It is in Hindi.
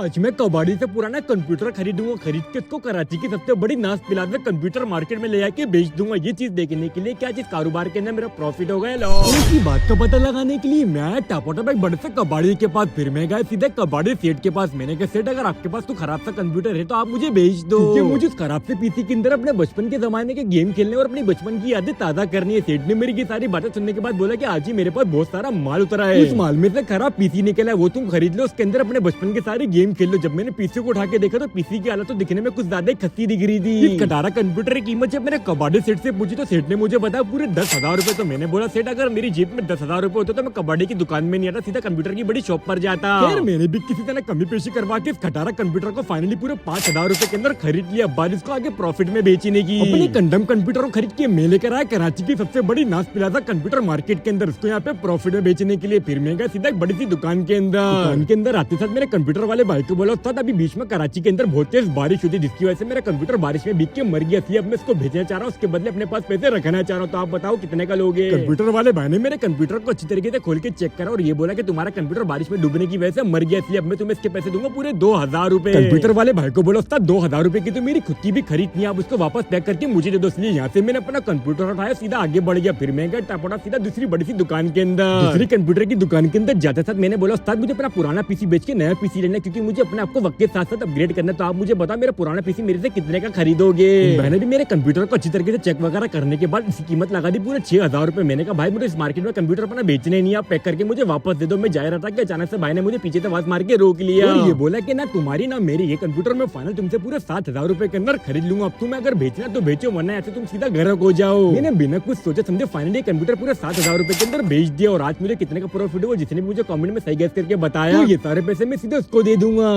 आज मैं कबाड़ी से पुराना कंप्यूटर खरीदूंगा, खरीद के इसको कराची की सबसे बड़ी नाश प्लाजा कंप्यूटर मार्केट में ले आके बेच दूंगा। ये चीज देखने के लिए क्या चीज कारोबार के अंदर मेरा प्रॉफिट हो गया। इसी बात का पता लगाने के लिए मैं आया टापोटा एक बड़े से कबाड़ी के पास। फिर मैं गया सीधे कबाड़ी सेठ के पास। मैंने कहा सेठ अगर आपके पास तो खराब सा कंप्यूटर है तो आप मुझे बेच दो, क्योंकि मुझे उस खराब से पीसी के अंदर अपने बचपन के जमाने के गेम खेलने और अपनी बचपन की यादें ताजा करनी है। सेठ ने मेरी की सारी बातें सुनने के बाद बोला कि आज ही मेरे पास बहुत सारा माल उतरा है, उस माल में से खराब पीसी निकला है, वो तुम खरीद लो, उसके अंदर अपने बचपन के सारे गेम खेल लो। जब मैंने पीसी को उठा के देखा तो पीसी की हालत तो दिखने में कुछ ज्यादा खस्ती दिख रही थी। इस कटारा कंप्यूटर की कीमत जब मैंने कबाड़ी सेठ से पूछी तो सेठ ने मुझे बताया पूरे 10,000 रूपए। तो मैंने बोला सेठ अगर मेरी जेब में 10,000 रूपए होते तो मैं कबाड़ी की दुकान में नहीं आता, सीधा कंप्यूटर की बड़ी शॉप पर जाता। फिर मैंने भी किसी तरह कमी पेशी करवा के इस खटारा कंप्यूटर को फाइनली पूरे 5,000 रूपए के अंदर खरीद लिया। बाद इसको आगे प्रॉफिट में बेचने की अपने कंडम कंप्यूटर को खरीद के मैं लेकर आया कराची की सबसे बड़ी नाश प्लाजा कंप्यूटर मार्केट के अंदर, उसको यहाँ पे प्रॉफिट में बेचने के लिए। फिर मैं गया सीधा एक बड़ी सी दुकान के अंदर आते साथ मेरे कंप्यूटर वाले भाई को बोला उस्ताद अभी बीच में कराची के अंदर बहुत तेज बारिश हुई थी, जिसकी वजह से मेरा कंप्यूटर बारिश में भीग के मर गया थी। अब मैं इसको भेजना चाह रहा हूँ, उसके बदले अपने पास पैसे रखना चाह रहा हूँ, तो आप बताओ कितने का लोगे। कंप्यूटर वाले भाई ने मेरे कंप्यूटर को अच्छी तरीके से खोल के चेक करा और ये बोला कि तुम्हारा कंप्यूटर बारिश में डूबने की वजह से मर गया, इसलिए अब मैं तुम्हें इसके पैसे दूंगा पूरे 2,000 रूपए। कंप्यूटर वाले भाई को बोला उस्ताद 2,000 रूपए की तो मेरी खुद की भी खरीद नहीं, आप उसको वापस पैक करके मुझे दे दो। इसलिए यहाँ से मैंने अपना कंप्यूटर उठाया, सीधा आगे बढ़ गया। फिर मैं गया टापोटा सीधा दूसरी बड़ी सी दुकान के अंदर। दूसरी कंप्यूटर की दुकान के अंदर जाते साथ मैंने बोला उस्ताद मुझे अपना पुराना पीसी बेच के नया पीसी लेना, क्योंकि मुझे अपने आपको वक्त के साथ साथ अपग्रेड करना। तो आप मुझे बताओ मेरा पुराना पीसी मेरे से कितने का खरीदोगे। मैंने भी मेरे कंप्यूटर को अच्छी तरीके से चेक वगैरह करने के बाद इसकी कीमत लगा दी पूरे 6,000 रूपए। मैंने कहा भाई मुझे इस मार्केट में कंप्यूटर अपना बेचने नहीं, आप पैक करके मुझे वापस दे दो। मैं जा रहा था कि अचानक से भाई ने मुझे पीछे से आवाज मार के रोक लिया और ये बोला कि ना तुम्हारी ना मेरी, ये कंप्यूटर मैं फाइनल तुमसे पूरे 7,000 रूपए के अंदर खरीद लूंगा। अब तुम्हें अगर बेचना तो बेचो, वरना ऐसे तुम सीधा घर हो जाओ। मैंने बिना कुछ सोचे समझे फाइनली कंप्यूटर पूरे 7,000 रूपए के अंदर बेच दिया। और आज मुझे कितने का प्रॉफिट हुआ जिसने भी मुझे कमेंट में सही गैस करके बताया, ये सारे पैसे मैं सीधे उसको दे दूंगा।